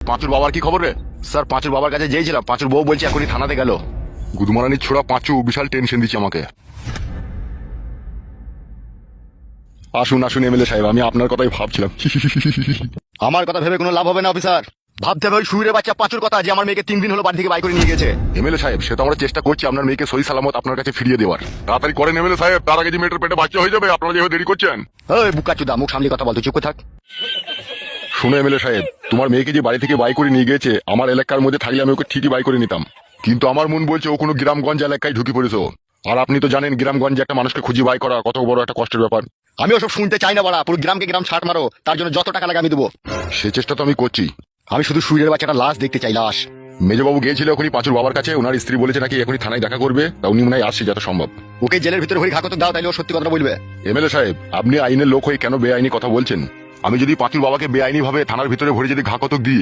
পাঁচুর বাবার কি খবর রে? স্যার পাঁচুর বাবার কাছে যেয়েছিলাম, পাঁচুর বউ বলছে এখনই থানাতে গেল। গুদমারানির ছোড়া পাঁচু বিশাল টেনশন দিচ্ছে আমাকে। আসুন আসুন এমএলএ সাহেব, আমি আপনার কথাই ভাবছিলাম। আমার কথা ভেবে কোনো লাভ হবে না অফিসার, ভাবতে হবে ওই শুইরে বাচ্চা পাঁচুর কথা, যে আমার মেয়েকে 3 দিন হলো বাড়ি থেকে বাই করে নিয়ে গেছে। এমএলএ সাহেব, সে তো আমরা চেষ্টা করছি আপনার মেয়েকে সহি সালামত আপনার কাছে ফিরিয়ে দেওয়ার। তাড়াতাড়ি করেন এমএলএ সাহেব, তার আগে যে মেয়েটার পেটে বাচ্চা হয়ে যাবে। আপনারা যেভাবে দেরি করছেন। ওই বুকাচুদা, মুখ সামলে কথা বল, তুই চুপ করে থাক। শুনো এমএলএ সাহেব, তোমার মেয়েকে যে বাড়ি থেকে বাই করে নিয়ে গেছে, আমার এলাকার মধ্যে থাকলে আমি ওকে ঠিকই বাই করে নিতাম, কিন্তু আমার মন বলছে ও কোনো গ্রামগঞ্জ এলাকায় ঢুকে পড়েছো। আর আপনি তো জানেন গ্রামগঞ্জে একটা মানুষকে খুঁজে বাই করা কত বড় একটা কষ্টের ব্যাপার। আমি ওসব শুনতে চাই না বাড়া, পুরো গ্রামকে গ্রাম ছাড় মারো, তার জন্য যত টাকা লাগে আমি দেবো। সে চেষ্টা তো আমি করছি। আমি শুধু শুইরের বাচ্চাটা লাশ দেখতে চাই, লাশ। মেজবাবু গিয়েছিল ওখানে পাঁচুর বাবার কাছে, ওনার স্ত্রী বলেছে নাকি এখনই থানায় দেখা করবে, তা উনি মনে হয় আসছে যত সম্ভব। ওকে জেলের ভিতরে হয়ে ঘাকত দাও, তাইলে ও সত্যি কথা বলবে। এমএলএ সাহেব, আপনি আইনের লোক হয়ে কেন বেআইনি কথা বলছেন? আমি যদি পাঁচুর বাবাকে বেআইনি ভাবে থানার ভিতরে ভরে যদি ঘাকতক দিই,